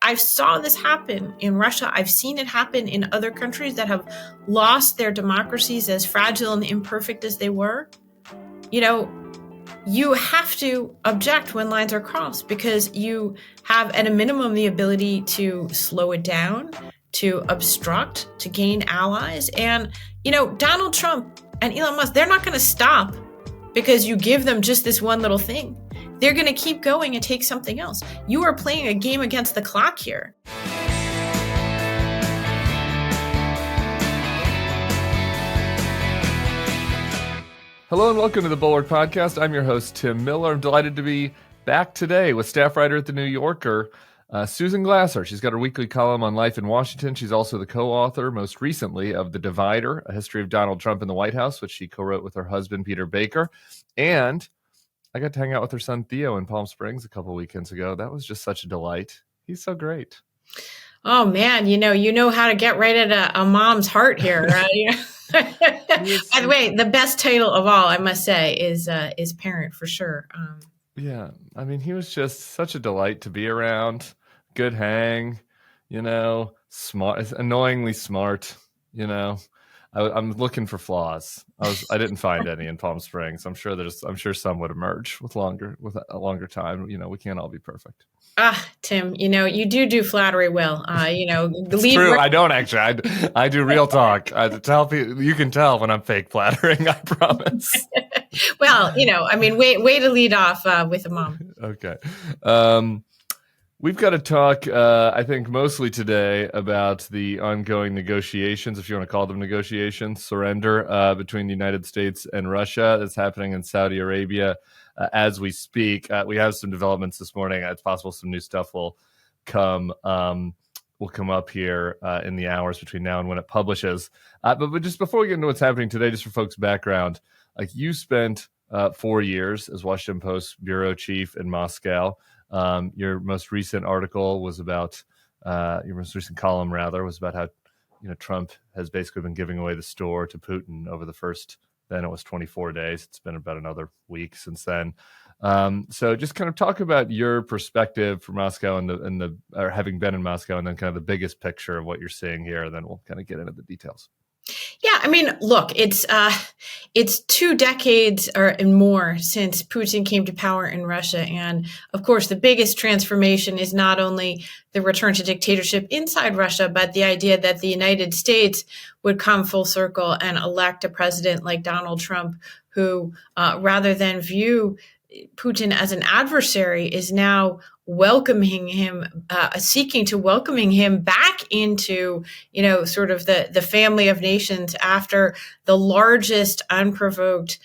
I saw this happen in Russia. I've seen it happen in other countries that have lost their democracies, as fragile and imperfect as they were. You have to object when lines are crossed, because you have at a minimum the ability to slow it down, to obstruct, to gain allies. And, Donald Trump and Elon Musk, they're not going to stop because you give them just this one little thing. They're going to keep going and take something else. You are playing a game against the clock here. Hello and welcome to the Bulwark Podcast. I'm your host, Tim Miller. I'm delighted to be back today with staff writer at The New Yorker, Susan Glasser. She's got her weekly column on life in Washington. She's also the co-author, most recently, of The Divider, A History of Donald Trump in the White House, which she co-wrote with her husband, Peter Baker. And I got to hang out with her son, Theo, in Palm Springs a couple weekends ago. That was just such a delight. He's so great. Oh, man, you know how to get right at a mom's heart here. By the way, the best title of all, I must say, is parent for sure. Yeah, I mean, he was just such a delight to be around. Good hang, smart, annoyingly smart. I'm looking for flaws. I didn't find any in Palm Springs. I'm sure some would emerge with a longer time. We can't all be perfect. Tim, you do flattery well. It's true. I don't actually. I do real talk. I tell people, you can tell when I'm fake flattering. I promise. Well, way to lead off with a mom. Okay. We've got to talk, I think, mostly today about the ongoing negotiations, if you want to call them negotiations, surrender between the United States and Russia that's happening in Saudi Arabia as we speak. We have some developments this morning. It's possible some new stuff will come up here in the hours between now and when it publishes. But just before we get into what's happening today, just for folks' background, you spent 4 years as Washington Post bureau chief in Moscow. Your most recent article was about your most recent column, rather, was about how Trump has basically been giving away the store to Putin over the first. Then it was 24 days. It's been about another week since then. So just kind of talk about your perspective for Moscow or having been in Moscow, and then kind of the biggest picture of what you're seeing here. And then we'll kind of get into the details. Yeah, I mean, look, it's 2 decades and more since Putin came to power in Russia. And of course, the biggest transformation is not only the return to dictatorship inside Russia, but the idea that the United States would come full circle and elect a president like Donald Trump, who rather than view Putin as an adversary, is now welcoming him, seeking to welcoming him back into, sort of the family of nations after the largest unprovoked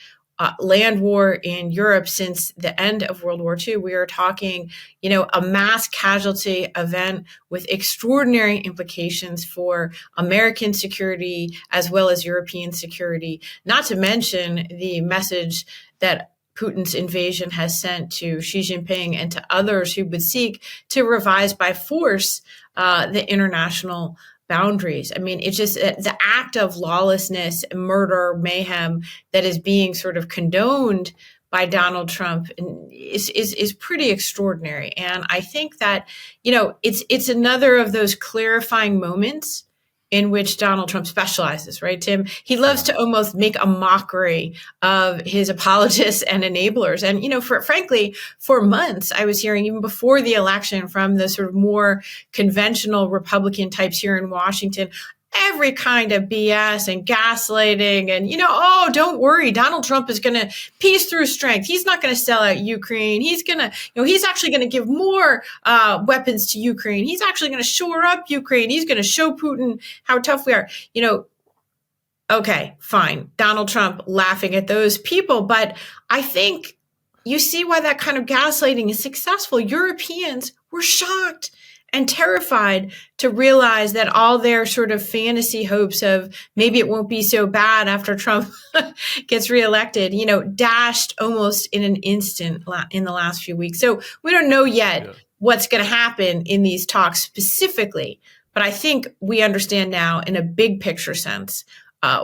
land war in Europe since the end of World War II. We are talking, a mass casualty event with extraordinary implications for American security as well as European security, not to mention the message that Putin's invasion has sent to Xi Jinping and to others who would seek to revise by force the international boundaries. I mean, it's just the act of lawlessness, murder, mayhem that is being sort of condoned by Donald Trump is pretty extraordinary. And I think that, it's another of those clarifying moments in which Donald Trump specializes, right, Tim? He loves to almost make a mockery of his apologists and enablers. And, frankly, for months, I was hearing, even before the election, from the sort of more conventional Republican types here in Washington, every kind of BS and gaslighting and, don't worry, Donald Trump is going to peace through strength. He's not going to sell out Ukraine. He's going to, he's actually going to give more weapons to Ukraine. He's actually going to shore up Ukraine. He's going to show Putin how tough we are. Okay, fine. Donald Trump laughing at those people. But I think you see why that kind of gaslighting is successful. Europeans were shocked and terrified to realize that all their sort of fantasy hopes of maybe it won't be so bad after Trump gets reelected, dashed almost in an instant in the last few weeks. So we don't know yet what's going to happen in these talks specifically, but I think we understand now in a big picture sense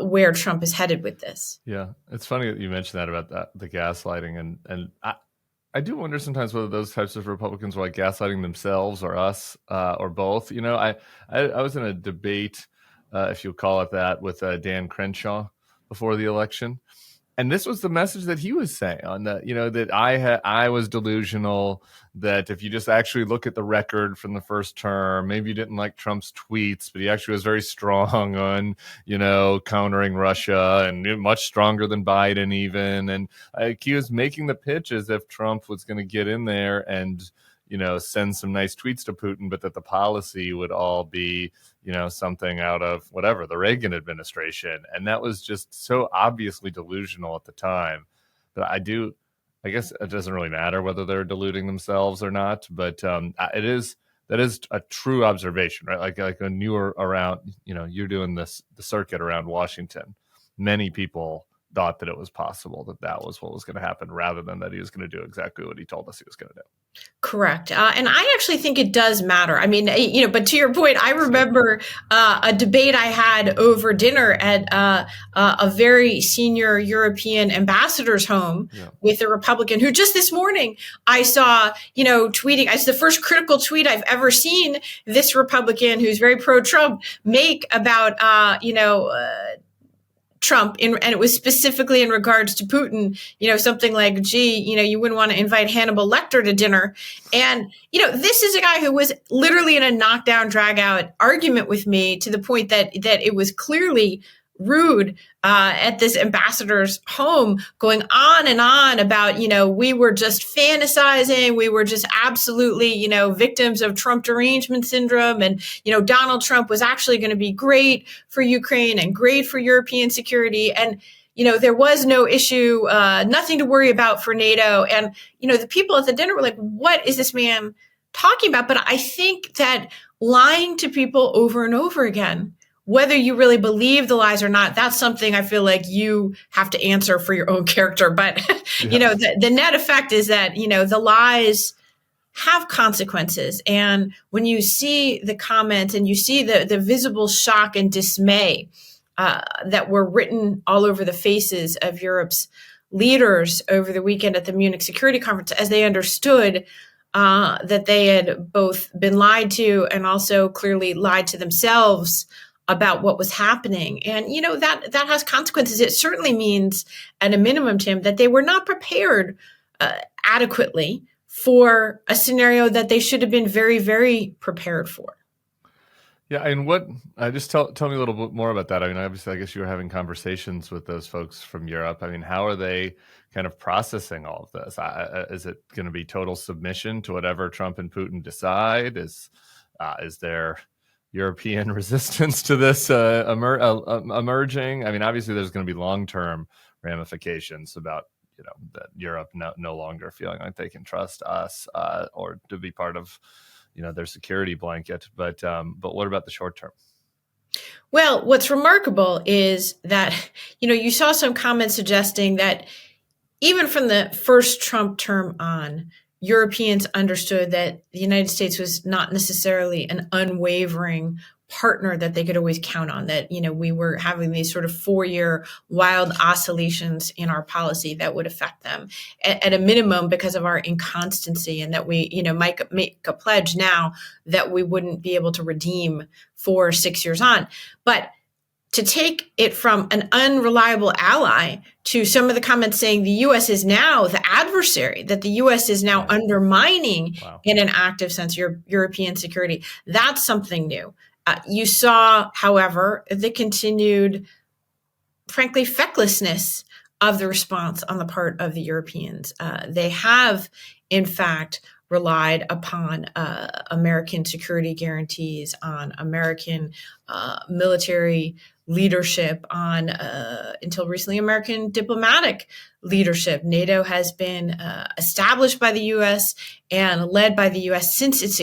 where Trump is headed with this. Yeah, it's funny that you mentioned that about the gaslighting, and I do wonder sometimes whether those types of Republicans were like gaslighting themselves or us or both. I was in a debate, if you'll call it that, with Dan Crenshaw before the election. And this was the message that he was saying on that, that I was delusional, that if you just actually look at the record from the first term, maybe you didn't like Trump's tweets, but he actually was very strong on, countering Russia and much stronger than Biden even. And he was making the pitch as if Trump was going to get in there and, send some nice tweets to Putin, but that the policy would all be, something out of whatever, the Reagan administration. And that was just so obviously delusional at the time. But I guess it doesn't really matter whether they're deluding themselves or not, but that is a true observation, right? Like when you were around, you're doing the circuit around Washington, many people thought that it was possible that was what was going to happen rather than that he was going to do exactly what he told us he was going to do. Correct. And I actually think it does matter. I mean, but to your point, I remember a debate I had over dinner at a very senior European ambassador's home with a Republican who just this morning I saw, tweeting. It's the first critical tweet I've ever seen this Republican who's very pro-Trump make about, Trump, and it was specifically in regards to Putin, something like, gee, you wouldn't want to invite Hannibal Lecter to dinner. And, this is a guy who was literally in a knockdown, drag out argument with me to the point that it was clearly rude at this ambassador's home, going on and on about, we were just fantasizing. We were just absolutely, victims of Trump derangement syndrome. And, Donald Trump was actually going to be great for Ukraine and great for European security. And, there was no issue, nothing to worry about for NATO. And, the people at the dinner were like, what is this man talking about? But I think that lying to people over and over again, whether you really believe the lies or not, that's something I feel like you have to answer for your own character. But, the net effect is that, the lies have consequences. And when you see the comments and you see the visible shock and dismay that were written all over the faces of Europe's leaders over the weekend at the Munich Security Conference, as they understood that they had both been lied to and also clearly lied to themselves about what was happening. And, that has consequences. It certainly means, at a minimum, Tim, that they were not prepared adequately for a scenario that they should have been very, very prepared for. Yeah. And just tell me a little bit more about that. I mean, obviously, I guess you were having conversations with those folks from Europe. I mean, how are they kind of processing all of this? Is it going to be total submission to whatever Trump and Putin decide? Is there European resistance to this emerging? I mean, obviously, there's going to be long-term ramifications about that Europe no longer feeling like they can trust us or to be part of their security blanket. But what about the short term? Well, what's remarkable is that you saw some comments suggesting that even from the first Trump term on, Europeans understood that the United States was not necessarily an unwavering partner that they could always count on, that, we were having these sort of 4-year wild oscillations in our policy that would affect them at a minimum because of our inconstancy, and that we, might make a pledge now that we wouldn't be able to redeem for 6 years on. But to take it from an unreliable ally to some of the comments saying the U.S. is now the adversary, that the U.S. is now undermining in an active sense European security, that's something new. You saw, however, the continued, frankly, fecklessness of the response on the part of the Europeans. They have, in fact, relied upon American security guarantees, on American military leadership, on, until recently, American diplomatic leadership. NATO has been established by the U.S. and led by the U.S. since its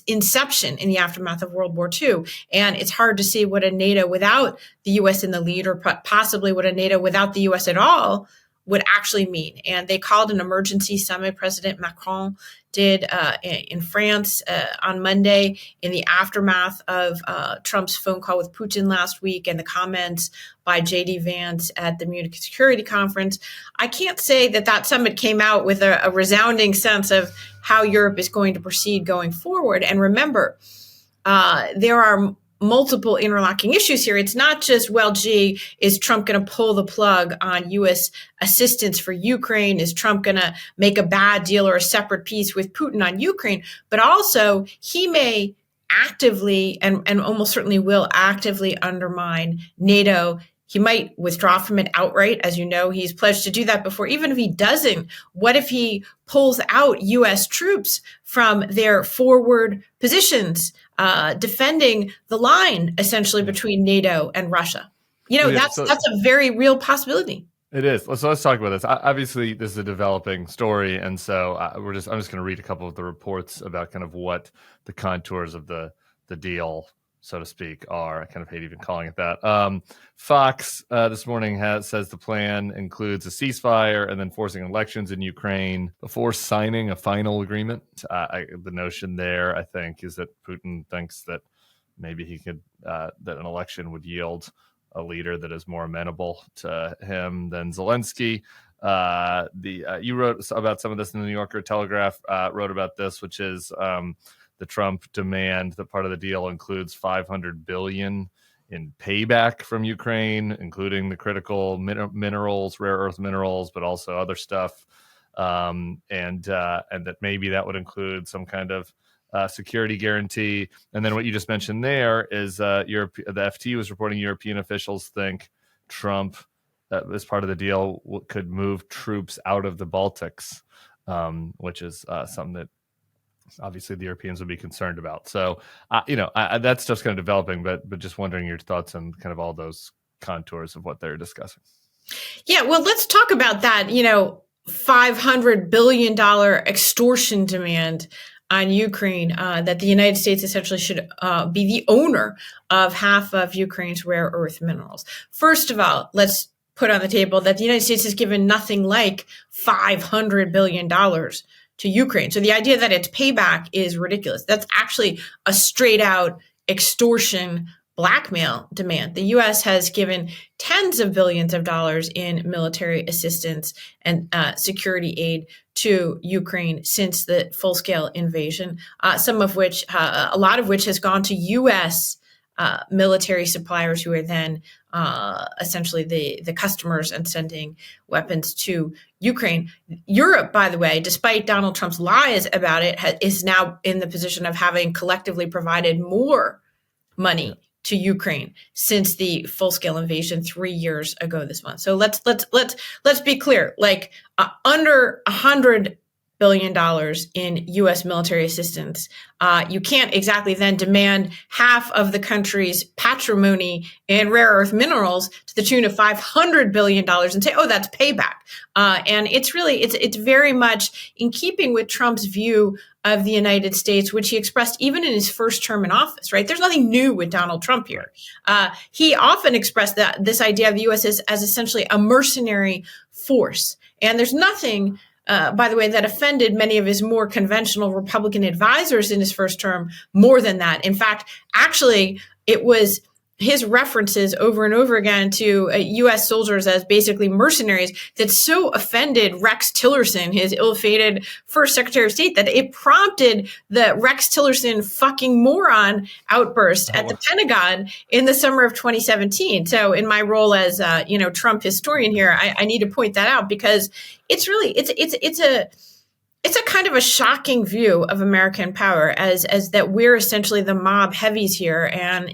inception in the aftermath of World War II. And it's hard to see what a NATO without the U.S. in the lead, or possibly what a NATO without the U.S. at all, would actually mean. And they called an emergency summit. President Macron did in France on Monday in the aftermath of Trump's phone call with Putin last week and the comments by J.D. Vance at the Munich Security Conference. I can't say that summit came out with a resounding sense of how Europe is going to proceed going forward. And remember, there are multiple interlocking issues here. It's not just, well, gee, is Trump going to pull the plug on U.S. assistance for Ukraine? Is Trump going to make a bad deal or a separate peace with Putin on Ukraine? But also, he may actively and almost certainly will actively undermine NATO. He might withdraw from it outright. As you know, he's pledged to do that before. Even if he doesn't, what if he pulls out U.S. troops from their forward positions, defending the line essentially between NATO and Russia? That's a very real possibility. It is. So let's talk about this. Obviously, this is a developing story, and so I'm just going to read a couple of the reports about kind of what the contours of the deal, so to speak, are. I kind of hate even calling it that. Fox this morning says the plan includes a ceasefire and then forcing elections in Ukraine before signing a final agreement. The notion there, I think, is that Putin thinks that maybe he could that an election would yield a leader that is more amenable to him than Zelensky. You wrote about some of this in the New Yorker. Telegraph wrote about this, which is the Trump demand that part of the deal includes $500 billion in payback from Ukraine, including the critical minerals, rare earth minerals, but also other stuff, and that maybe that would include some kind of security guarantee. And then what you just mentioned there is the FT was reporting European officials think Trump, as part of the deal, could move troops out of the Baltics, which is something that obviously the Europeans would be concerned about. So, that stuff's kind of developing, but just wondering your thoughts on kind of all those contours of what they're discussing. Yeah, well, let's talk about that, $500 billion extortion demand on Ukraine, that the United States essentially should be the owner of half of Ukraine's rare earth minerals. First of all, let's put on the table that the United States has given nothing like $500 billion to Ukraine. So the idea that it's payback is ridiculous. That's actually a straight out extortion blackmail demand. The U.S. has given tens of billions of dollars in military assistance and security aid to Ukraine since the full-scale invasion, a lot of which has gone to U.S. Military suppliers who are then essentially the customers and sending weapons to Ukraine. Europe, by the way, despite Donald Trump's lies about it, is now in the position of having collectively provided more money to Ukraine since the full-scale invasion 3 years ago this month. So let's be clear. Under $100 billion in U.S. military assistance, you can't exactly then demand half of the country's patrimony in rare earth minerals to the tune of $500 billion and say, oh, that's payback. And it's very much in keeping with Trump's view of the United States, which he expressed even in his first term in office, right? There's nothing new with Donald Trump here. He often expressed this idea of the U.S. as essentially a mercenary force. And there's nothing, by the way, that offended many of his more conventional Republican advisors in his first term more than that. In fact, actually, it was his references over and over again to U.S. soldiers as basically mercenaries that so offended Rex Tillerson, his ill-fated first Secretary of State, that it prompted the Rex Tillerson fucking moron outburst at the Pentagon in the summer of 2017. So in my role as, Trump historian here, I need to point that out because it's a kind of a shocking view of American power as that we're essentially the mob heavies here and,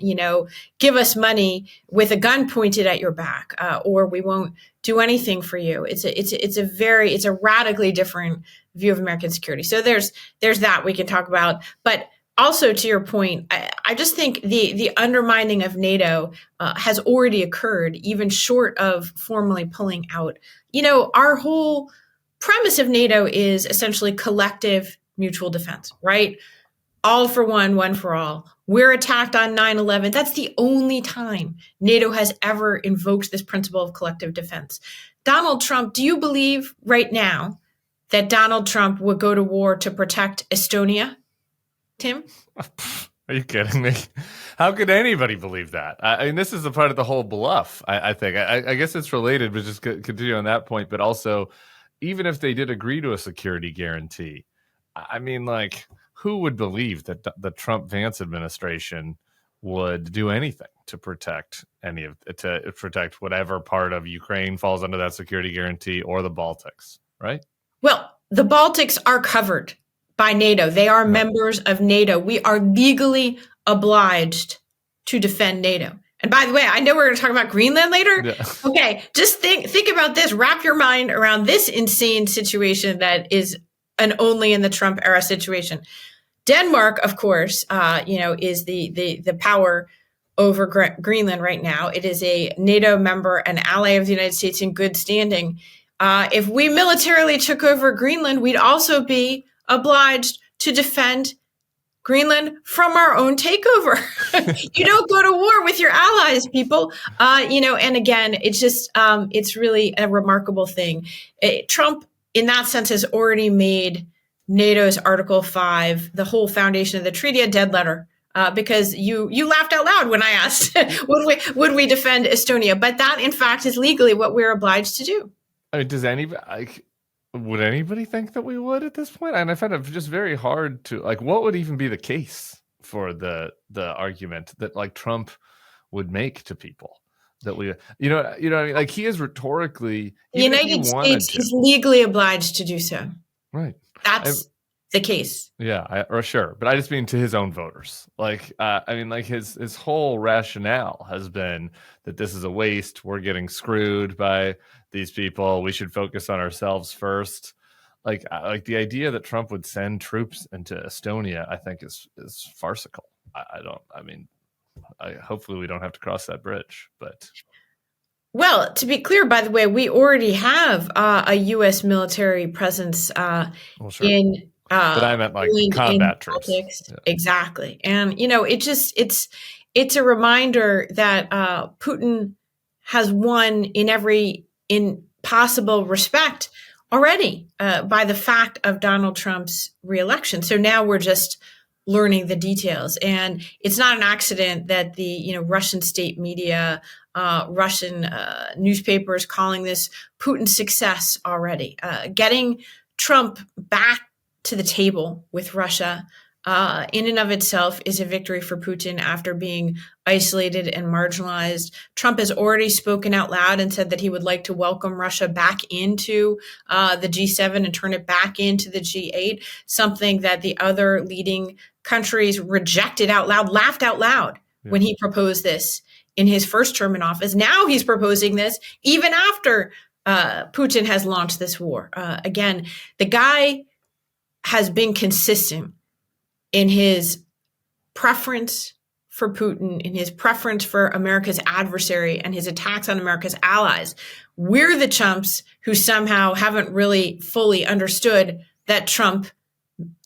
give us money with a gun pointed at your back, or we won't do anything for you. It's a radically different view of American security. So there's that we can talk about, but also to your point, I just think the undermining of NATO has already occurred, even short of formally pulling out. Our whole premise of NATO is essentially collective mutual defense, right? all for one for all. We're attacked on 9/11. That's the only time NATO has ever invoked this principle of collective defense. Donald Trump, do you believe right now that Donald Trump would go to war to protect Estonia? Tim? Are you kidding me? How could anybody believe that? I mean, this is a part of the whole bluff, I think. I guess it's related, but just continue on that point. But also, even if they did agree to a security guarantee, I mean, like, who would believe that the Trump-Vance administration would do anything to protect protect whatever part of Ukraine falls under that security guarantee, or the Baltics, right? Well, the Baltics are covered by NATO. They are members of NATO. We are legally obliged to defend NATO. And by the way, I know we're going to talk about Greenland later. Yeah. Okay, just think about this. Wrap your mind around this insane situation that is an only in the Trump era situation. Denmark, of course, is the power over Greenland right now. It is a NATO member, an ally of the United States in good standing. If we militarily took over Greenland, we'd also be obliged to defend Greenland from our own takeover. You don't go to war with your allies, people. And again, it's just, it's really a remarkable thing. Trump, in that sense, has already made NATO's Article 5, the whole foundation of the treaty, a dead letter. Because you laughed out loud when I asked, would we defend Estonia? But that, in fact, is legally what we're obliged to do. I mean, would anybody think that we would at this point? And I find it just very hard to, like, what would even be the case for the argument that, like, Trump would make to people that we, what I mean? Like, he is rhetorically, the United States is legally obliged to do so. Right. That's the case. Yeah, sure. But I just mean to his own voters. Like, his whole rationale has been that this is a waste. We're getting screwed by these people. We should focus on ourselves first. Like the idea that Trump would send troops into Estonia, I think is farcical. Hopefully we don't have to cross that bridge, but. Well, to be clear, by the way, we already have a U.S. military presence in. But I meant like combat troops. Yeah. Exactly, and it's a reminder that Putin has won in possible respect already by the fact of Donald Trump's reelection. So now we're just learning the details, and it's not an accident that the Russian state media, Russian newspapers calling this Putin's success already. Getting Trump back to the table with Russia in and of itself is a victory for Putin after being isolated and marginalized. Trump has already spoken out loud and said that he would like to welcome Russia back into the G7 and turn it back into the G8, something that the other leading countries rejected out loud, laughed out loud when he proposed this in his first term in office. Now he's proposing this even after Putin has launched this war. Again, the guy has been consistent in his preference for Putin, in his preference for America's adversary and his attacks on America's allies. We're the chumps who somehow haven't really fully understood that Trump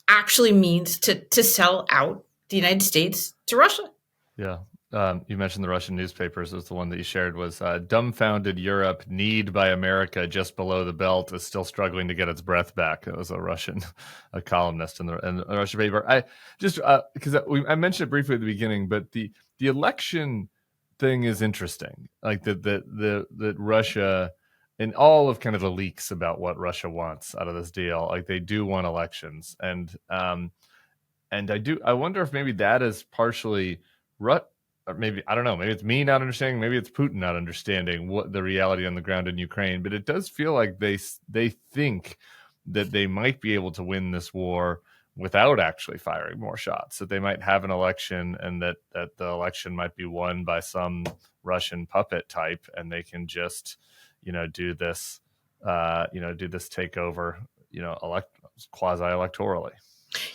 actually means to sell out the United States to Russia. Yeah. You mentioned the Russian newspapers. It was the one that you shared was dumbfounded Europe, kneed by America just below the belt, is still struggling to get its breath back. It was a columnist in the Russian paper. I just because I mentioned it briefly at the beginning, but the election thing is interesting. Like that Russia and all of kind of the leaks about what Russia wants out of this deal, like they do want elections, and I wonder if maybe that is partially or maybe, I don't know, maybe it's me not understanding, maybe it's Putin not understanding what the reality on the ground in Ukraine, but it does feel like they think that they might be able to win this war without actually firing more shots, that they might have an election and that the election might be won by some Russian puppet type, and they can just, do this takeover, quasi-electorally.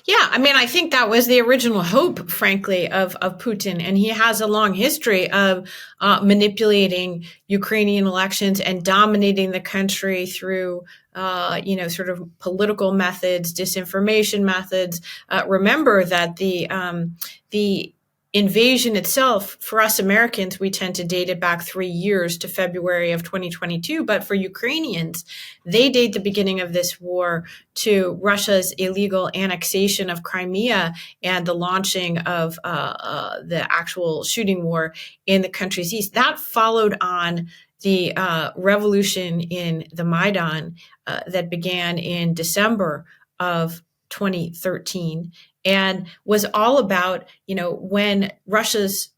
Yeah, I mean, I think that was the original hope, frankly, of Putin. And he has a long history of manipulating Ukrainian elections and dominating the country through sort of political methods, disinformation methods. Remember that the invasion itself, for us Americans, we tend to date it back 3 years to February of 2022. But for Ukrainians, they date the beginning of this war to Russia's illegal annexation of Crimea and the launching of the actual shooting war in the country's east. That followed on the revolution in the Maidan that began in December of 2013 and was all about, when Russia's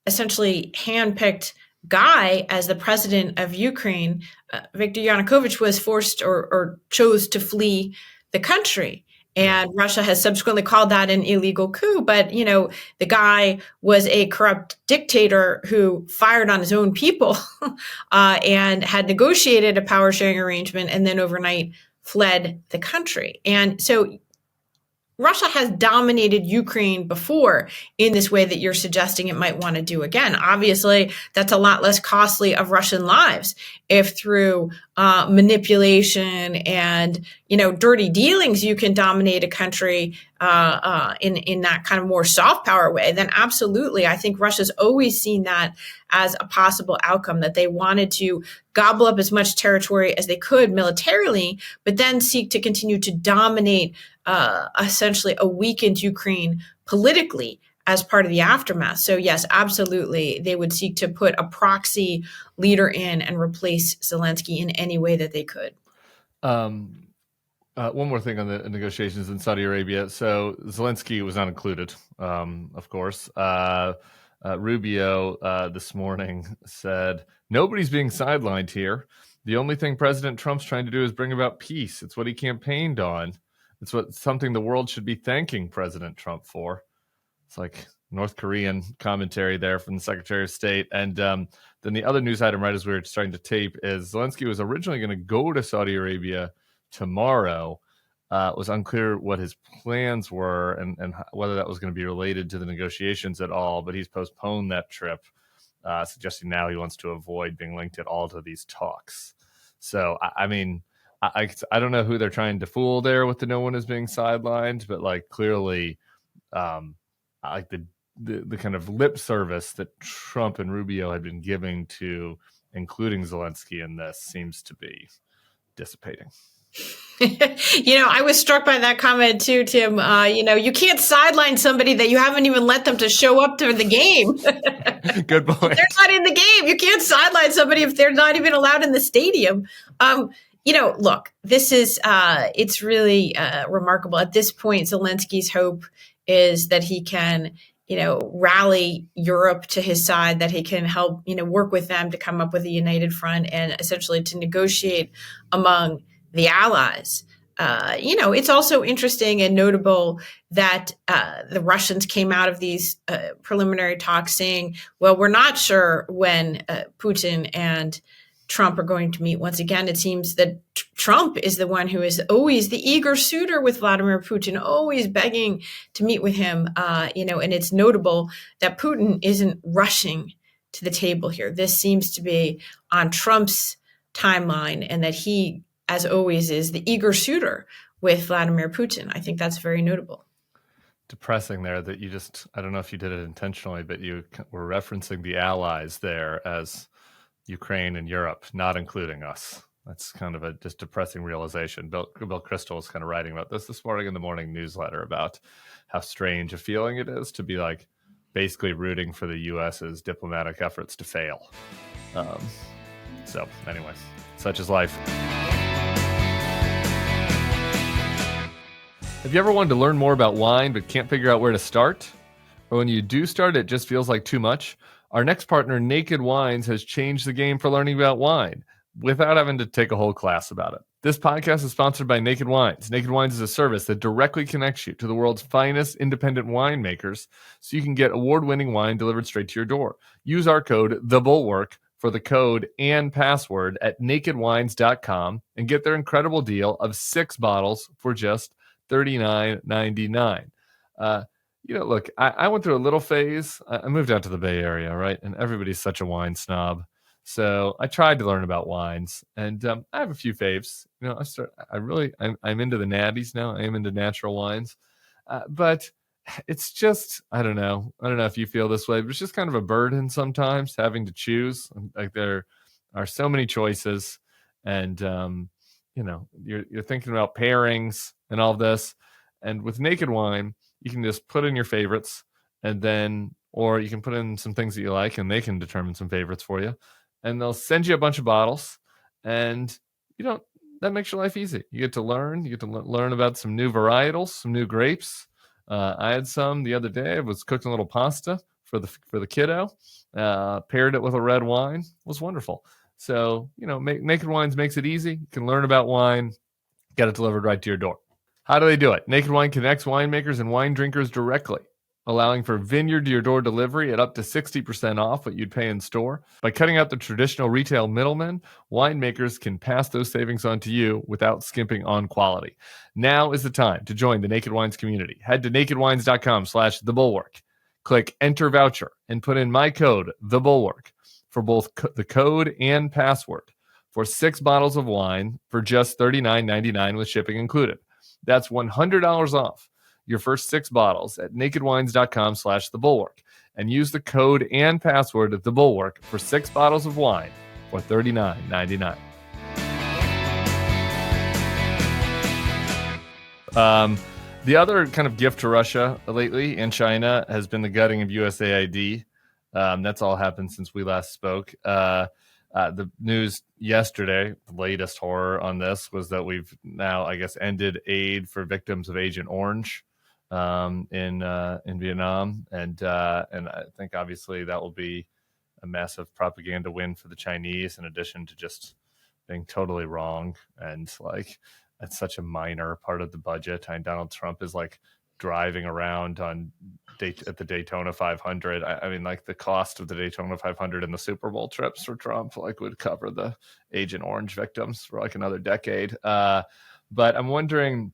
essentially handpicked guy as the president of Ukraine, Viktor Yanukovych, was forced or chose to flee the country. And Russia has subsequently called that an illegal coup. But, the guy was a corrupt dictator who fired on his own people and had negotiated a power sharing arrangement and then overnight fled the country. And so Russia has dominated Ukraine before in this way that you're suggesting it might want to do again. Obviously, that's a lot less costly of Russian lives if through manipulation and, dirty dealings, you can dominate a country in that kind of more soft power way. Then absolutely, I think Russia's always seen that as a possible outcome, that they wanted to gobble up as much territory as they could militarily, but then seek to continue to dominate essentially a weakened Ukraine politically as part of the aftermath. So yes, absolutely, they would seek to put a proxy leader in and replace Zelensky in any way that they could. One more thing on the negotiations in Saudi Arabia. So Zelensky was not included, of course. Rubio this morning said, nobody's being sidelined here. The only thing President Trump's trying to do is bring about peace. It's what he campaigned on. It's something the world should be thanking President Trump for. It's like North Korean commentary there from the Secretary of State. And then the other news item, right as we were starting to tape, is Zelensky was originally going to go to Saudi Arabia tomorrow. It was unclear what his plans were and whether that was going to be related to the negotiations at all. But he's postponed that trip, suggesting now he wants to avoid being linked at all to these talks. So, I mean, I don't know who they're trying to fool there with the no one is being sidelined, but like clearly, like the kind of lip service that Trump and Rubio had been giving to including Zelensky in this seems to be dissipating. I was struck by that comment too, Tim. You can't sideline somebody that you haven't even let them to show up to the game. Good point. They're not in the game. You can't sideline somebody if they're not even allowed in the stadium. Look, this is, it's really remarkable. At this point, Zelensky's hope is that he can, rally Europe to his side, that he can help, work with them to come up with a united front and essentially to negotiate among the allies. It's also interesting and notable that the Russians came out of these preliminary talks saying, well, we're not sure when Putin and Trump are going to meet. Once again, it seems that Trump is the one who is always the eager suitor with Vladimir Putin, always begging to meet with him. And it's notable that Putin isn't rushing to the table here. This seems to be on Trump's timeline, and that he, as always, is the eager suitor with Vladimir Putin. I think that's very notable. Depressing there that I don't know if you did it intentionally, but you were referencing the allies there as Ukraine and Europe, not including us. That's kind of a just depressing realization. Bill Kristol was kind of writing about this morning in the morning newsletter about how strange a feeling it is to be like basically rooting for the U.S.'s diplomatic efforts to fail. So anyway, such is life. Have you ever wanted to learn more about wine but can't figure out where to start? Or when you do start, it just feels like too much? Our next partner, Naked Wines, has changed the game for learning about wine without having to take a whole class about it. This podcast is sponsored by Naked Wines. Naked Wines is a service that directly connects you to the world's finest independent winemakers so you can get award-winning wine delivered straight to your door. Use our code, THEBULWARK, for the code and password at nakedwines.com and get their incredible deal of 6 bottles for just $39.99. Look, I went through a little phase. I moved out to the Bay Area, right? And everybody's such a wine snob. So I tried to learn about wines, and I have a few faves. I'm into the natties now. I am into natural wines, but it's just I don't know. I don't know if you feel this way, but it's just kind of a burden sometimes having to choose. Like there are so many choices, and you're thinking about pairings and all this. And with Naked Wine, you can just put in your favorites, and then or you can put in some things that you like, and they can determine some favorites for you. And they'll send you a bunch of bottles, and that makes your life easy. You get to learn. You get to learn about some new varietals, some new grapes. I had some the other day. I was cooking a little pasta for the kiddo. Paired it with a red wine. It was wonderful. So Naked Wines makes it easy. You can learn about wine. Get it delivered right to your door. How do they do it? Naked Wine connects winemakers and wine drinkers directly, allowing for vineyard to your door delivery at up to 60% off what you'd pay in store. By cutting out the traditional retail middlemen, winemakers can pass those savings on to you without skimping on quality. Now is the time to join the Naked Wines community. Head to nakedwines.com/thebulwark. Click Enter Voucher and put in my code, THEBULWARK, for both the code and password for 6 bottles of wine for just $39.99 with shipping included. That's $100 off your first 6 bottles at nakedwines.com/thebulwark and use the code and password at THEBULWARK for 6 bottles of wine for $39.99. The other kind of gift to Russia lately and China has been the gutting of USAID. That's all happened since we last spoke. The news yesterday, the latest horror on this was that we've now, I guess, ended aid for victims of Agent Orange in Vietnam, and I think obviously that will be a massive propaganda win for the Chinese, in addition to just being totally wrong and like it's such a minor part of the budget. And Donald Trump is like driving around at the Daytona 500. I mean, like the cost of the Daytona 500 and the Super Bowl trips for Trump would cover the Agent Orange victims for like another decade. But I'm wondering,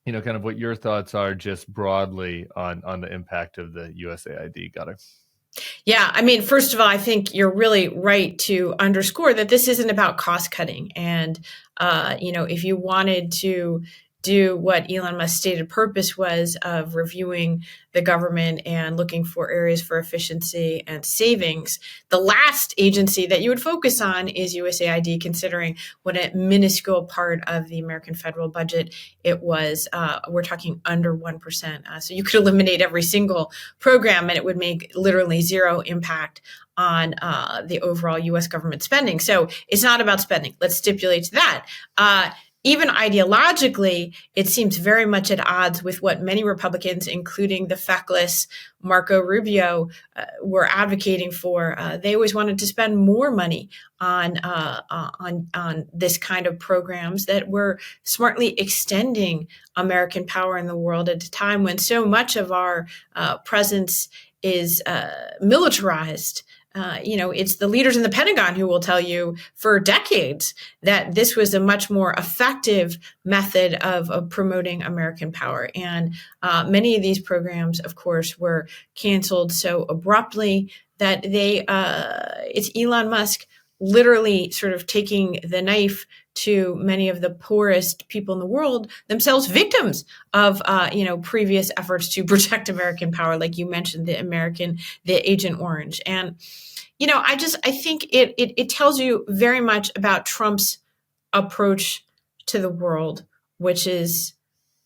kind of what your thoughts are just broadly on the impact of the USAID gutting. Yeah, I mean, first of all, I think you're really right to underscore that this isn't about cost cutting. And, if you wanted to do what Elon Musk's stated purpose was of reviewing the government and looking for areas for efficiency and savings, the last agency that you would focus on is USAID, considering what a minuscule part of the American federal budget it was. We're talking under 1%. So you could eliminate every single program and it would make literally zero impact on the overall U.S. government spending. So it's not about spending. Let's stipulate to that. Even ideologically, it seems very much at odds with what many Republicans, including the feckless Marco Rubio, were advocating for. They always wanted to spend more money on this kind of programs that were smartly extending American power in the world at a time when so much of our presence is militarized. It's the leaders in the Pentagon who will tell you for decades that this was a much more effective method of promoting American power. And many of these programs, of course, were canceled so abruptly that it's Elon Musk literally sort of taking the knife to many of the poorest people in the world, themselves victims of, previous efforts to protect American power, like you mentioned, the Agent Orange. And, I think it tells you very much about Trump's approach to the world, which is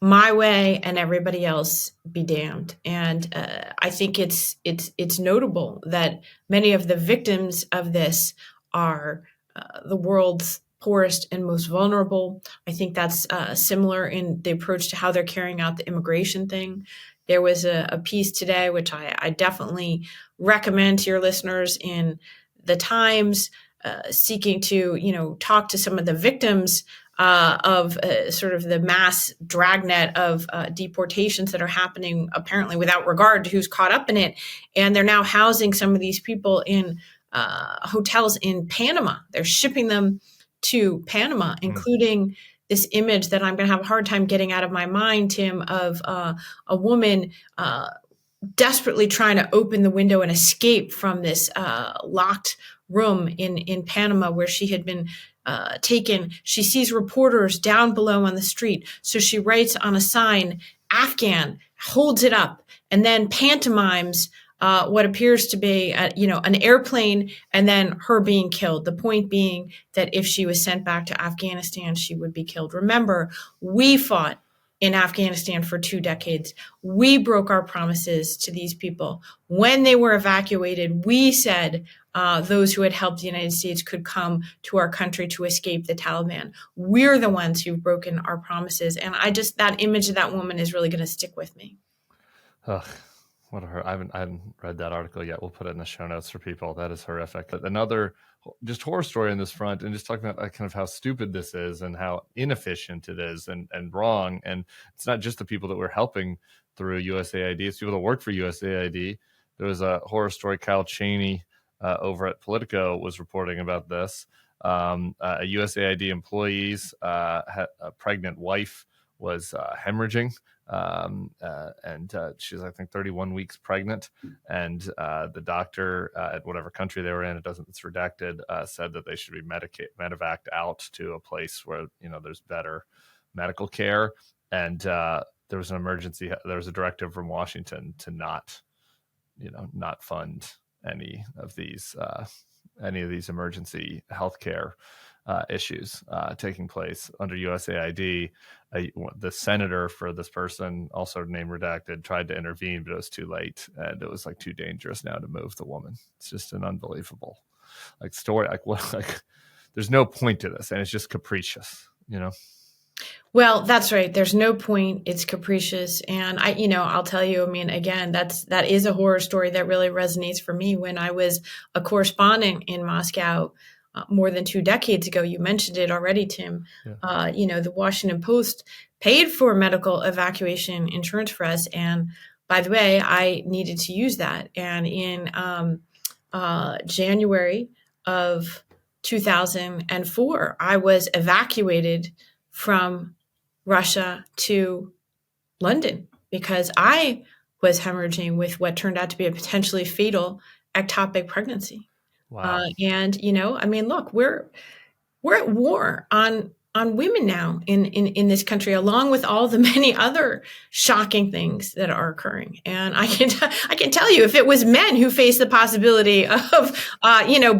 my way and everybody else be damned. And I think it's notable that many of the victims of this are the world's poorest and most vulnerable. I think that's similar in the approach to how they're carrying out the immigration thing. There was a piece today, which I definitely recommend to your listeners in the Times, seeking to, talk to some of the victims of sort of the mass dragnet of deportations that are happening apparently without regard to who's caught up in it. And they're now housing some of these people in hotels in Panama. They're shipping them to Panama, including this image that I'm going to have a hard time getting out of my mind, Tim, of a woman desperately trying to open the window and escape from this locked room in Panama where she had been taken. She sees reporters down below on the street. So she writes on a sign, Afghan, holds it up, and then pantomimes what appears to be, an airplane, and then her being killed. The point being that if she was sent back to Afghanistan, she would be killed. Remember, we fought in Afghanistan for 2 decades. We broke our promises to these people. When they were evacuated, we said those who had helped the United States could come to our country to escape the Taliban. We're the ones who've broken our promises. And that image of that woman is really going to stick with me. Ugh. I haven't read that article yet. We'll put it in the show notes for people. That is horrific. Another just horror story on this front, and just talking about kind of how stupid this is and how inefficient it is and wrong. And it's not just the people that we're helping through USAID. It's people that work for USAID. There was a horror story. Kyle Cheney over at Politico was reporting about this. A USAID employee's a pregnant wife was hemorrhaging. And she's, I think, 31 weeks pregnant. And the doctor at whatever country they were in, it's redacted, said that they should be medevaced out to a place where, there's better medical care. And there was an emergency. There was a directive from Washington to not fund any of these emergency healthcare issues taking place under USAID. The senator for this person, also named redacted, tried to intervene, but it was too late, and it was too dangerous now to move the woman. It's just an unbelievable story. There's no point to this, and it's just capricious, Well, that's right. There's no point. It's capricious. And I'll tell you, again, that is a horror story that really resonates for me. When I was a correspondent in Moscow more than 2 decades ago, you mentioned it already, Tim. Yeah. The Washington Post paid for medical evacuation insurance for us. And by the way, I needed to use that. And in January of 2004, I was evacuated from Russia to London because I was hemorrhaging with what turned out to be a potentially fatal ectopic pregnancy. Wow. Look, we're at war on women now in this country, along with all the many other shocking things that are occurring. And I can tell you, if it was men who faced the possibility of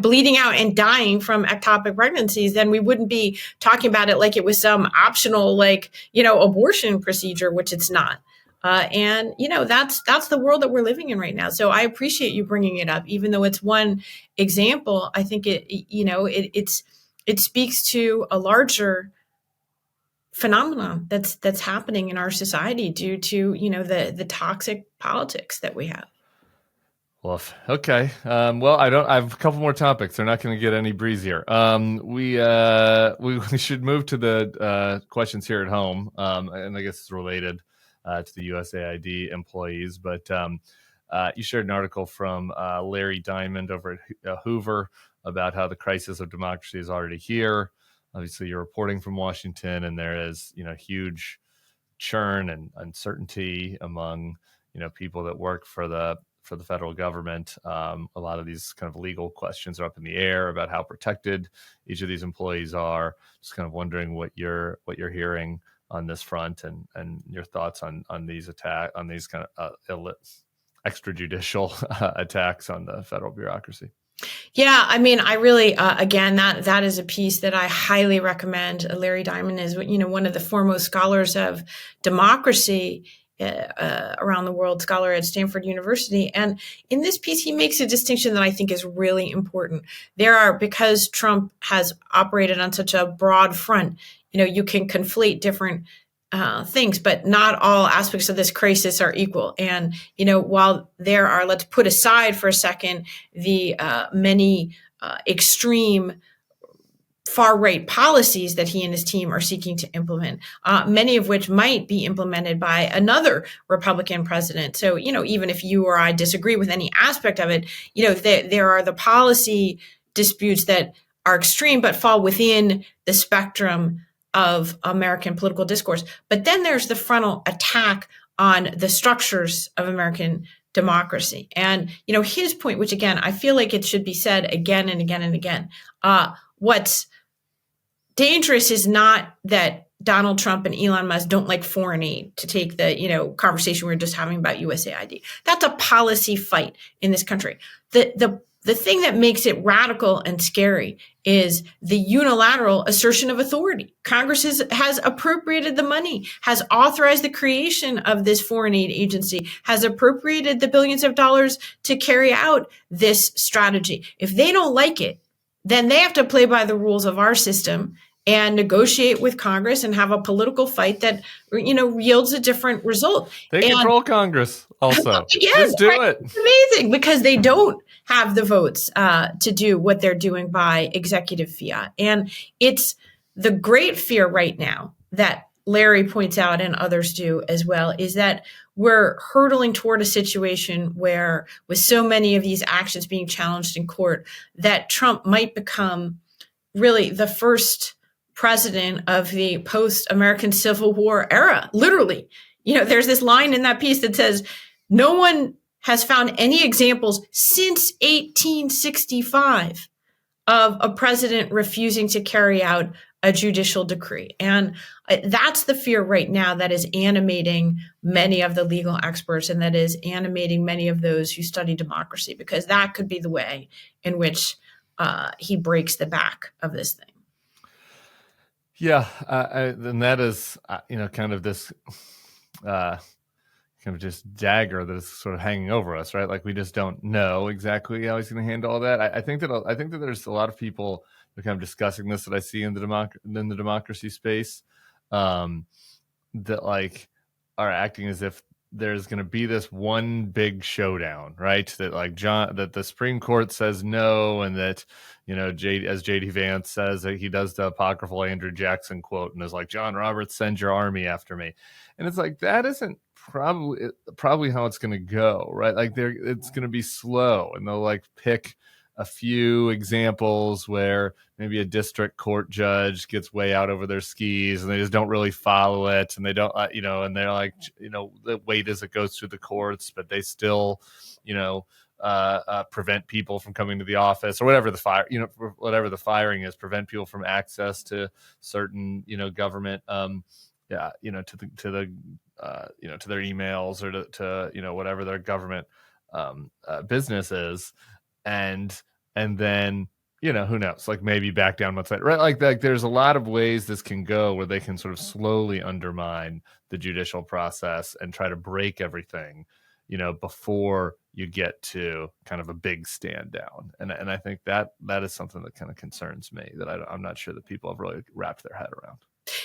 bleeding out and dying from ectopic pregnancies, then we wouldn't be talking about it like it was some optional abortion procedure, which it's not. That's the world that we're living in right now. So I appreciate you bringing it up, even though it's one example. I think it speaks to a larger phenomenon that's happening in our society due to the toxic politics that we have. Well, okay. I have a couple more topics. They're not going to get any breezier. We should move to the questions here at home, and I guess it's related to the USAID employees. But you shared an article from Larry Diamond over at Hoover about how the crisis of democracy is already here. Obviously, you're reporting from Washington, and there is huge churn and uncertainty among people that work for the federal government. A lot of these kind of legal questions are up in the air about how protected each of these employees are. Just kind of wondering what you're hearing on this front and your thoughts on these kind of extrajudicial attacks on the federal bureaucracy. Yeah, I really, again, that is a piece that I highly recommend. Larry Diamond is, one of the foremost scholars of democracy around the world, scholar at Stanford University. And in this piece, he makes a distinction that I think is really important. Because Trump has operated on such a broad front, you can conflate different things, but not all aspects of this crisis are equal. And, while there are, let's put aside for a second the many extreme far-right policies that he and his team are seeking to implement, many of which might be implemented by another Republican president. So, even if you or I disagree with any aspect of it, there are the policy disputes that are extreme but fall within the spectrum of American political discourse. But then there's the frontal attack on the structures of American democracy. And, his point, which again, I feel like it should be said again and again and again, what's dangerous is not that Donald Trump and Elon Musk don't like foreign aid, to take the, conversation we were just having about USAID. That's a policy fight in this country. The thing that makes it radical and scary is the unilateral assertion of authority. Congress has appropriated the money, has authorized the creation of this foreign aid agency, has appropriated the billions of dollars to carry out this strategy. If they don't like it, then they have to play by the rules of our system and negotiate with Congress and have a political fight that, yields a different result. They control Congress also. Again, just do it. It's amazing because they don't have the votes to do what they're doing by executive fiat. And it's the great fear right now that Larry points out and others do as well, is that we're hurtling toward a situation where, with so many of these actions being challenged in court, that Trump might become really the first president of the post-American Civil War era. Literally, there's this line in that piece that says, no one has found any examples since 1865 of a president refusing to carry out a judicial decree. And that's the fear right now that is animating many of the legal experts, and that is animating many of those who study democracy, because that could be the way in which he breaks the back of this thing. Yeah, and that is, kind of this kind of just dagger that is sort of hanging over us, right? Like, we just don't know exactly how he's going to handle all that. I think that there's a lot of people that are kind of discussing this that I see in the democracy space, that like are acting as if there's going to be this one big showdown, right? That that the Supreme Court says no, and that, as JD Vance says, that he does the apocryphal Andrew Jackson quote and is like, John Roberts, send your army after me. And it's like, that isn't probably how it's going to go, right? Like, it's going to be slow, and they'll like pick a few examples where maybe a district court judge gets way out over their skis and they just don't really follow it, and they don't, and they're like, the wait as it goes through the courts, but they still, prevent people from coming to the office, or whatever whatever the firing is, prevent people from access to certain, government, to their emails, or to whatever their government business is, and then, who knows, like maybe back down months later, right? Like there's a lot of ways this can go where they can sort of slowly undermine the judicial process and try to break everything, before you get to kind of a big stand down. And I think that is something that kind of concerns me, that I'm not sure that people have really wrapped their head around.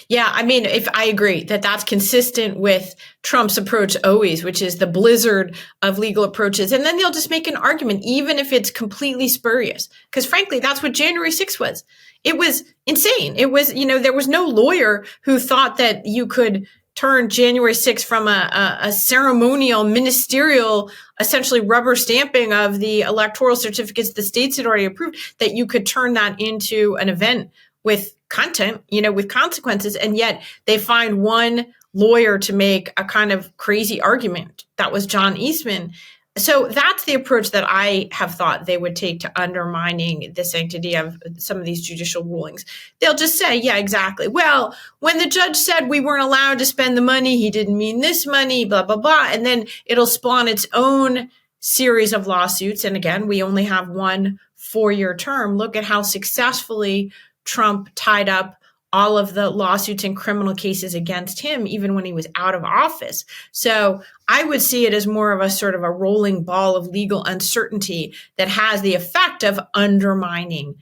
Yeah, I mean, if I agree that that's consistent with Trump's approach always, which is the blizzard of legal approaches. And then they'll just make an argument, even if it's completely spurious. Because frankly, that's what January 6th was. It was insane. It was, there was no lawyer who thought that you could turn January 6th from a ceremonial, ministerial, essentially rubber stamping of the electoral certificates the states had already approved, that you could turn that into an event with content, with consequences. And yet they find one lawyer to make a kind of crazy argument. That was John Eastman. So that's the approach that I have thought they would take to undermining the sanctity of some of these judicial rulings. They'll just say, yeah, exactly. Well, when the judge said we weren't allowed to spend the money, he didn't mean this money, blah, blah, blah. And then it'll spawn its own series of lawsuits. And again, we only have one 4-year term. Look at how successfully Trump tied up all of the lawsuits and criminal cases against him, even when he was out of office. So I would see it as more of a sort of a rolling ball of legal uncertainty that has the effect of undermining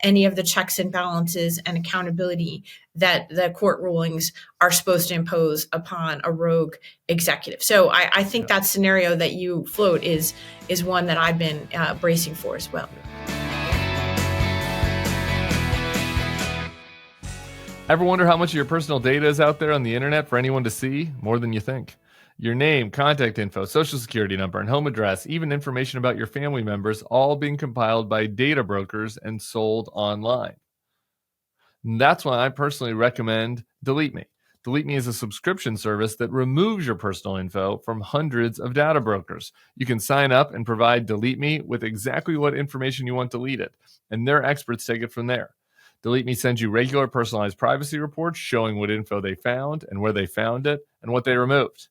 any of the checks and balances and accountability that the court rulings are supposed to impose upon a rogue executive. So I think that scenario that you float is one that I've been bracing for as well. Ever wonder how much of your personal data is out there on the internet for anyone to see? More than you think. Your name, contact info, social security number, and home address, even information about your family members, all being compiled by data brokers and sold online. And that's why I personally recommend DeleteMe. DeleteMe is a subscription service that removes your personal info from hundreds of data brokers. You can sign up and provide DeleteMe with exactly what information you want deleted, and their experts take it from there. DeleteMe sends you regular personalized privacy reports showing what info they found and where they found it and what they removed.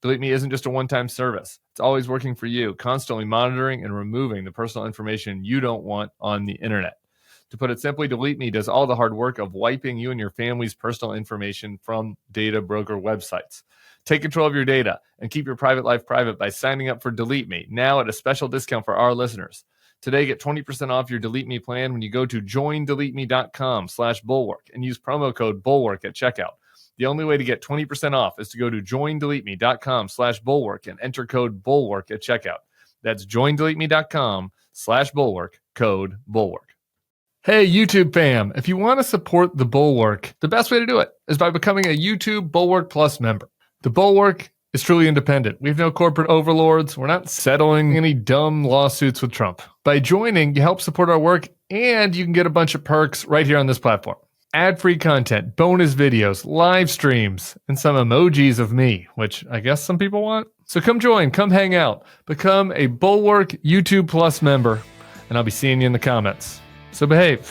DeleteMe isn't just a one-time service. It's always working for you, constantly monitoring and removing the personal information you don't want on the internet. To put it simply, DeleteMe does all the hard work of wiping you and your family's personal information from data broker websites. Take control of your data and keep your private life private by signing up for DeleteMe now at a special discount for our listeners. Today, get 20% off your DeleteMe plan when you go to joindeleteme.com/bulwark and use promo code bulwark at checkout. The only way to get 20% off is to go to joindeleteme.com/bulwark and enter code bulwark at checkout. That's joindeleteme.com/bulwark, code bulwark. Hey, YouTube fam, if you want to support the Bulwark, the best way to do it is by becoming a YouTube Bulwark Plus member. The Bulwark is truly independent. We have no corporate overlords. We're not settling any dumb lawsuits with Trump. By joining, you help support our work, and you can get a bunch of perks right here on this platform. Ad-free content, bonus videos, live streams, and some emojis of me, which I guess some people want. So come join, come hang out, become a Bulwark YouTube Plus member, and I'll be seeing you in the comments. So behave.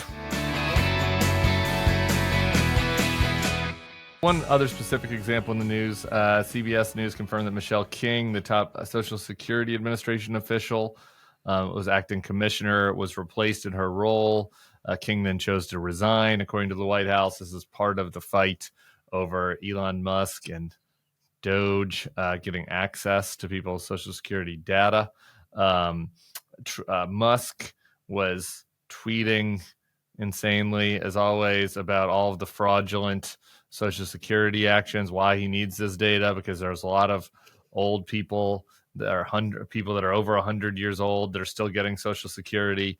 One other specific example in the news, CBS News confirmed that Michelle King, the top Social Security Administration official, was acting commissioner, was replaced in her role. King then chose to resign, according to the White House. This is part of the fight over Elon Musk and Doge getting access to people's Social Security data. Musk was tweeting insanely, as always, about all of the fraudulent Social Security actions, why he needs this data, because there's a lot of old people that are people that are over 100 years old that are still getting Social Security.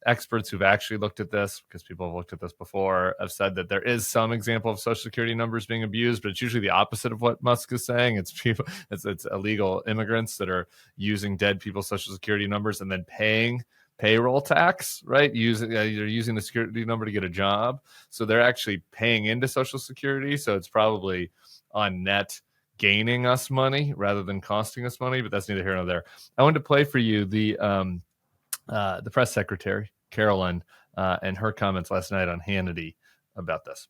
Experts who've actually looked at this, because people have looked at this before, have said that there is some example of Social Security numbers being abused, but it's usually the opposite of what Musk is saying. It's people, it's illegal immigrants that are using dead people's Social Security numbers and then paying payroll tax, right? They're using the security number to get a job. So they're actually paying into Social Security. So it's probably on net gaining us money rather than costing us money, but that's neither here nor there. I wanted to play for you the press secretary, Carolyn, and her comments last night on Hannity about this.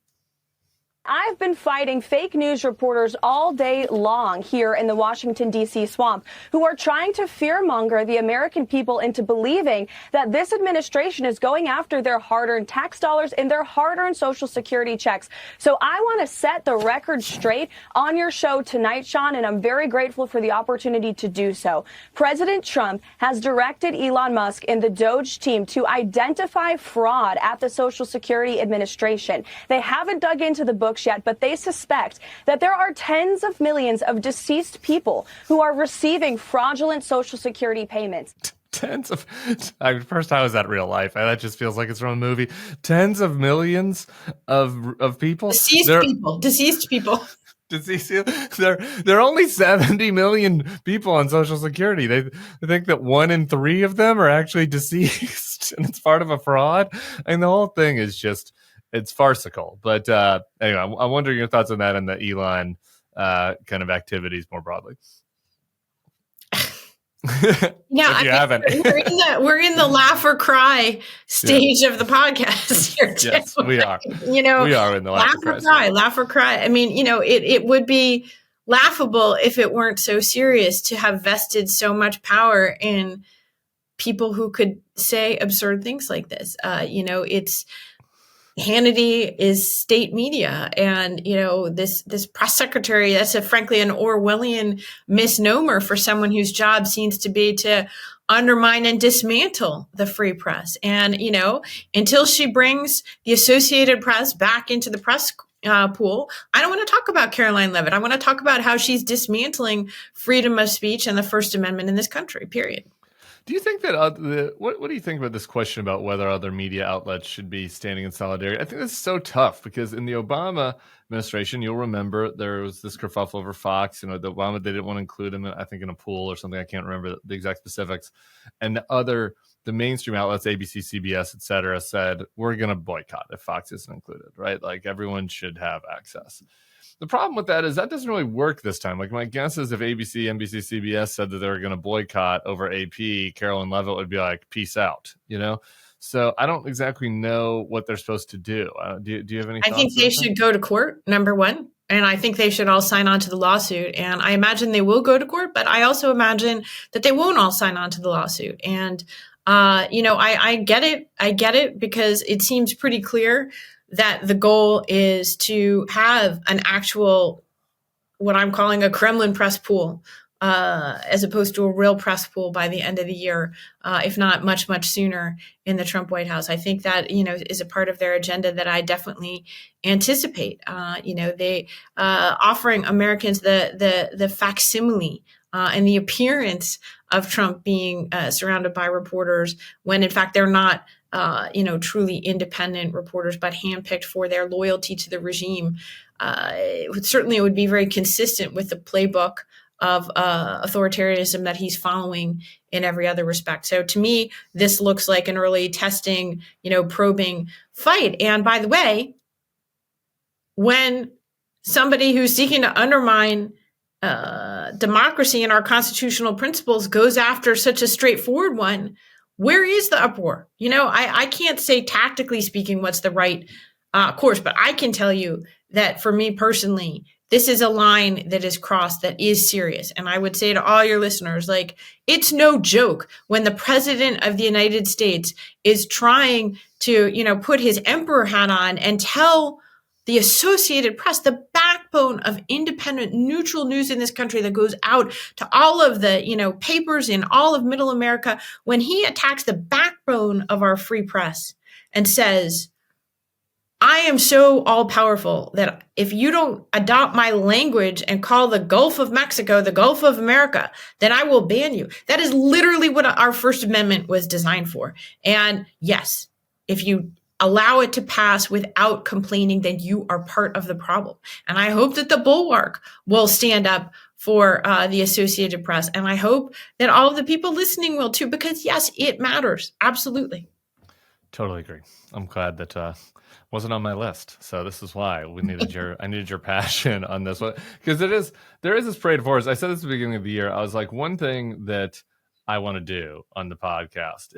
I've been fighting fake news reporters all day long here in the Washington, D.C. swamp who are trying to fearmonger the American people into believing that this administration is going after their hard-earned tax dollars and their hard-earned Social Security checks. So I want to set the record straight on your show tonight, Sean, and I'm very grateful for the opportunity to do so. President Trump has directed Elon Musk and the Doge team to identify fraud at the Social Security Administration. They haven't dug into the books yet, but they suspect that there are tens of millions of deceased people who are receiving fraudulent Social Security payments. First, how is that real life? That just feels like it's from a movie. Tens of millions of people. Deceased people. There are only 70 million people on Social Security. They think that 1 in 3 of them are actually deceased, and it's part of a fraud. And the whole thing is just, it's farcical. But anyway, I'm wondering your thoughts on that and the Elon kind of activities more broadly. Yeah, we're in the laugh or cry stage of the podcast here. Yes, we are. We are in the laugh or cry. I mean, it would be laughable if it weren't so serious to have vested so much power in people who could say absurd things like this. It's Hannity is state media, and this press secretary, that's frankly an Orwellian misnomer for someone whose job seems to be to undermine and dismantle the free press. And until she brings the Associated Press back into the press pool, I don't want to talk about Caroline Leavitt. I want to talk about how she's dismantling freedom of speech and the First Amendment in this country, period. Do you think that what do you think about this question about whether other media outlets should be standing in solidarity? I think that's so tough because in the Obama administration, you'll remember there was this kerfuffle over Fox. The Obama, they didn't want to include him, I think, in a pool or something. I can't remember the exact specifics. And the mainstream outlets, ABC, CBS, et cetera, said, we're going to boycott if Fox isn't included, right? Like everyone should have access. the problem with that is that doesn't really work this time. Like my guess is if ABC, NBC, CBS said that they were going to boycott over AP, Carolyn Levitt would be like, peace out, So I don't exactly know what they're supposed to do. Do you have any thoughts? I think they should go to court, number one. And I think they should all sign on to the lawsuit. And I imagine they will go to court, but I also imagine that they won't all sign on to the lawsuit. And, I get it. I get it because it seems pretty clear that the goal is to have an actual, what I'm calling a Kremlin press pool, as opposed to a real press pool by the end of the year, if not much, much sooner in the Trump White House. I think that, is a part of their agenda that I definitely anticipate. They offering Americans the facsimile and the appearance of Trump being surrounded by reporters when, in fact, they're not, truly independent reporters, but handpicked for their loyalty to the regime. It would be very consistent with the playbook of authoritarianism that he's following in every other respect. So to me, this looks like an early testing, probing fight. And by the way, when somebody who's seeking to undermine democracy and our constitutional principles goes after such a straightforward one, where is the uproar? I can't say tactically speaking what's the right course, but I can tell you that for me personally, this is a line that is crossed that is serious. And I would say to all your listeners, it's no joke when the president of the United States is trying to, put his emperor hat on and tell the Associated Press, the backbone of independent, neutral news in this country that goes out to all of the, papers in all of Middle America, when he attacks the backbone of our free press and says, I am so all powerful that if you don't adopt my language and call the Gulf of Mexico the Gulf of America, then I will ban you. That is literally what our First Amendment was designed for. And yes, if you allow it to pass without complaining, then you are part of the problem. And I hope that the Bulwark will stand up for the Associated Press. And I hope that all of the people listening will too, because yes, it matters. Absolutely. Totally agree. I'm glad that wasn't on my list. So this is why I needed your passion on this one, because there is this parade of horrors. I said this at the beginning of the year. I was like, one thing that I want to do on the podcast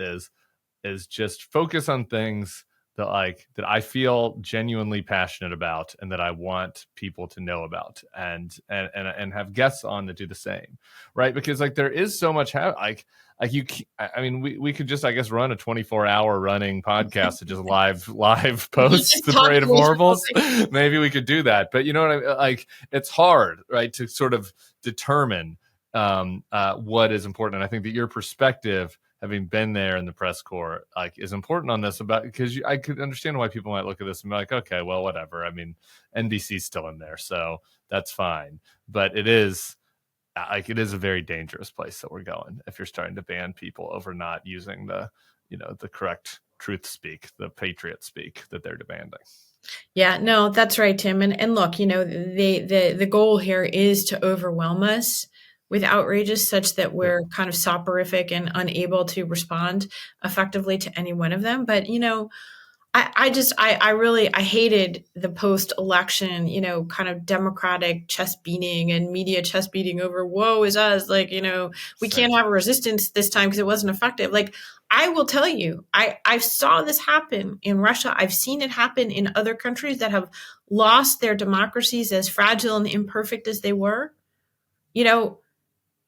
is just focus on things that I feel genuinely passionate about and that I want people to know about, and have guests on that do the same, right? Because there is so much we could just, I guess, run a 24-hour running podcast to just live post the Parade of Horribles. Maybe we could do that, but you know what I mean? It's hard, right, to sort of determine what is important. And I think that your perspective, having been there in the press corps, is important on this because I could understand why people might look at this and be like, okay, well, whatever. I mean, NBC's still in there, so that's fine. But it is a very dangerous place that we're going if you're starting to ban people over not using the correct truth speak, the patriot speak that they're demanding. Yeah, no, that's right, Tim. And look, the goal here is to overwhelm us with outrages such that we're kind of soporific and unable to respond effectively to any one of them. But, I hated the post-election, kind of Democratic chest beating and media chest beating over woe is us. We can't have a resistance this time because it wasn't effective. I will tell you, I saw this happen in Russia. I've seen it happen in other countries that have lost their democracies as fragile and imperfect as they were.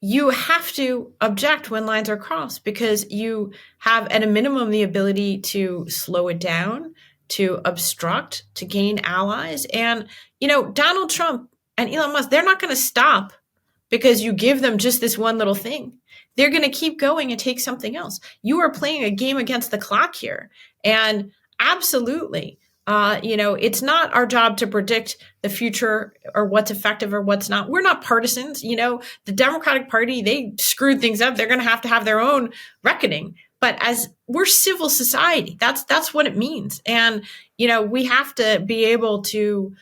You have to object when lines are crossed because you have, at a minimum, the ability to slow it down, to obstruct, to gain allies. And, Donald Trump and Elon Musk, they're not going to stop because you give them just this one little thing. They're going to keep going and take something else. You are playing a game against the clock here. And absolutely, it's not our job to predict the future or what's effective or what's not. We're not partisans. The Democratic Party, they screwed things up. They're going to have their own reckoning. But as we're civil society, that's what it means. And, we have to be able to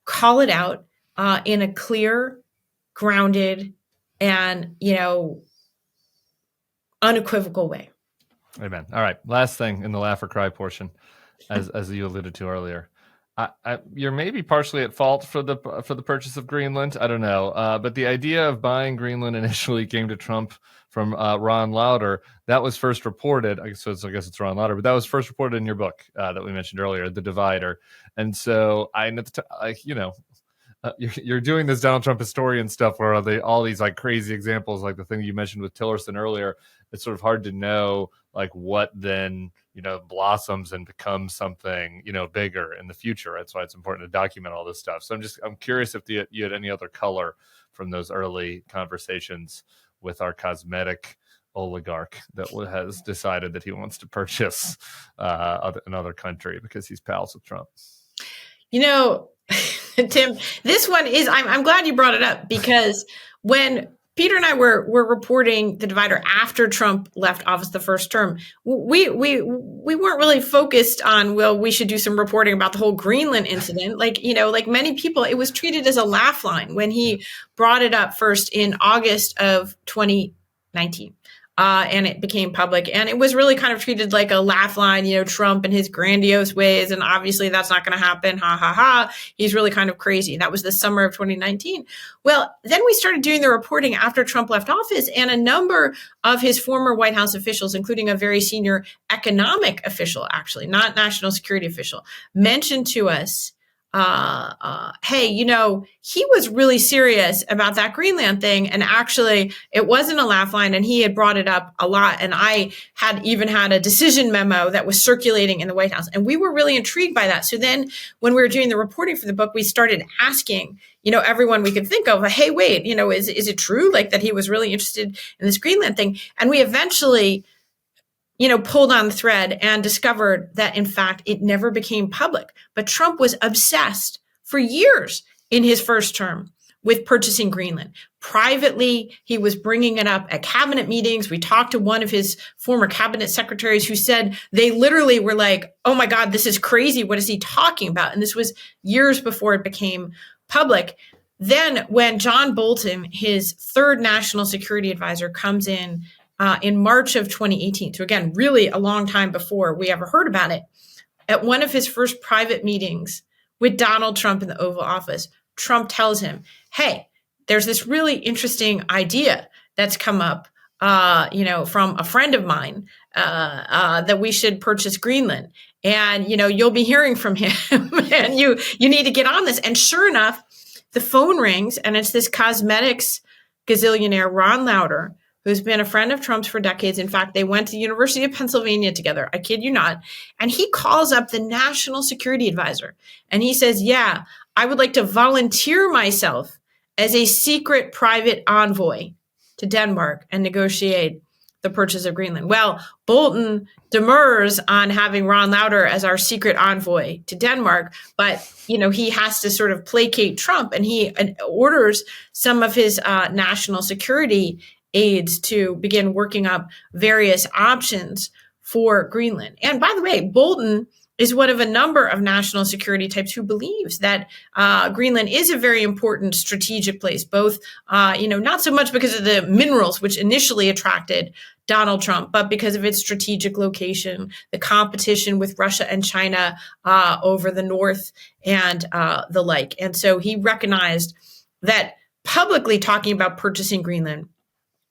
call it out in a clear, grounded, and, unequivocal way. Amen. All right. Last thing in the laugh or cry portion, as you alluded to earlier. You're maybe partially at fault for the purchase of Greenland. I don't know, but the idea of buying Greenland initially came to Trump from Ron Lauder. That was first reported. I guess it's Ron Lauder, but that was first reported in your book that we mentioned earlier, The Divider. And so you're doing this Donald Trump historian stuff where all these like crazy examples, like the thing you mentioned with Tillerson earlier. It's sort of hard to know like what then blossoms and becomes something bigger in the future. That's why it's important to document all this stuff. So I'm curious if you had any other color from those early conversations with our cosmetic oligarch that has decided that he wants to purchase another country because he's pals with Trump. Tim, this one is, I'm glad you brought it up, because when Peter and I were reporting The Divider after Trump left office the first term, we weren't really focused on, well, we should do some reporting about the whole Greenland incident. Like many people, it was treated as a laugh line when he brought it up first in August of 2019. And it became public, and it was really kind of treated like a laugh line, Trump and his grandiose ways. And obviously that's not going to happen. Ha ha ha. He's really kind of crazy. That was the summer of 2019. Well, then we started doing the reporting after Trump left office, and a number of his former White House officials, including a very senior economic official, actually, not national security official, mentioned to us, hey, he was really serious about that Greenland thing. And actually, it wasn't a laugh line, and he had brought it up a lot. And I had even had a decision memo that was circulating in the White House. And we were really intrigued by that. So then when we were doing the reporting for the book, we started asking, everyone we could think of, hey, wait, is it true, like, that he was really interested in this Greenland thing? And we eventually pulled on the thread and discovered that, in fact, it never became public. But Trump was obsessed for years in his first term with purchasing Greenland. Privately, he was bringing it up at cabinet meetings. We talked to one of his former cabinet secretaries who said they literally were like, oh my God, this is crazy. What is he talking about? And this was years before it became public. Then when John Bolton, his third national security advisor, comes in March of 2018. So again, really a long time before we ever heard about it. At one of his first private meetings with Donald Trump in the Oval Office, Trump tells him, hey, there's this really interesting idea that's come up, from a friend of mine, that we should purchase Greenland. And, you'll be hearing from him and you need to get on this. And sure enough, the phone rings, and it's this cosmetics gazillionaire, Ron Lauder, who's been a friend of Trump's for decades. In fact, they went to the University of Pennsylvania together. I kid you not. And he calls up the national security advisor, and he says, yeah, I would like to volunteer myself as a secret private envoy to Denmark and negotiate the purchase of Greenland. Well, Bolton demurs on having Ron Lauder as our secret envoy to Denmark, but he has to sort of placate Trump, and he orders some of his national security aides to begin working up various options for Greenland. And by the way, Bolton is one of a number of national security types who believes that Greenland is a very important strategic place, both, not so much because of the minerals, which initially attracted Donald Trump, but because of its strategic location, the competition with Russia and China over the North, and the like. And so he recognized that publicly talking about purchasing Greenland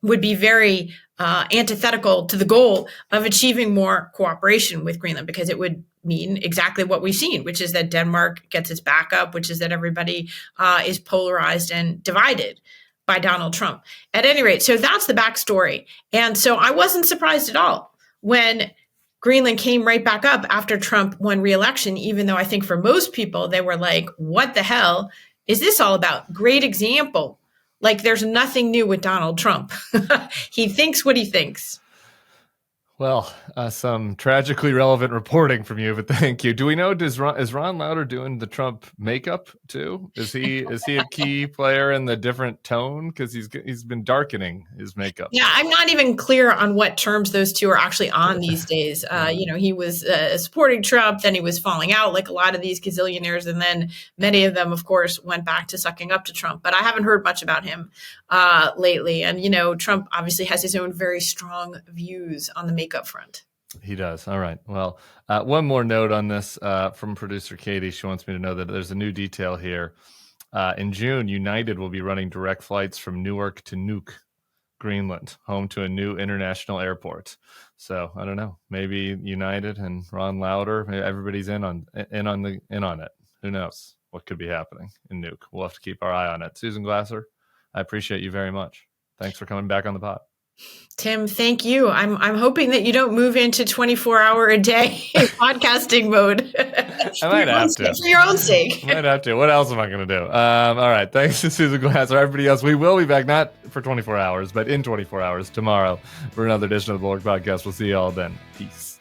would be very antithetical to the goal of achieving more cooperation with Greenland, because it would mean exactly what we've seen, which is that Denmark gets its back up, which is that everybody is polarized and divided by Donald Trump. At any rate, so that's the backstory. And so I wasn't surprised at all when Greenland came right back up after Trump won re-election, even though I think for most people, they were like, what the hell is this all about? Great example. Like, there's nothing new with Donald Trump. He thinks what he thinks. Well, some tragically relevant reporting from you, but thank you. Do we know, is Ron Lauder doing the Trump makeup too? Is he a key player in the different tone? Because he's been darkening his makeup. Yeah, I'm not even clear on what terms those two are actually on these days. He was supporting Trump, then he was falling out like a lot of these gazillionaires, and then many of them, of course, went back to sucking up to Trump. But I haven't heard much about him lately. And, Trump obviously has his own very strong views on the makeup front. He does. All right. Well, one more note on this from producer Katie. She wants me to know that there's a new detail here. In June, United will be running direct flights from Newark to Nuuk, Greenland, home to a new international airport. So I don't know. Maybe United and Ron Lauder, maybe everybody's in on it. Who knows what could be happening in Nuuk? We'll have to keep our eye on it. Susan Glasser, I appreciate you very much. Thanks for coming back on the pod. Tim, thank you. I'm hoping that you don't move into 24-hour a day podcasting mode. I might have to. For your own sake. I might have to. What else am I going to do? All right. Thanks to Susan Glasser. Everybody else, we will be back, not for 24 hours, but in 24 hours tomorrow for another edition of the Bulwark Podcast. We'll see you all then. Peace.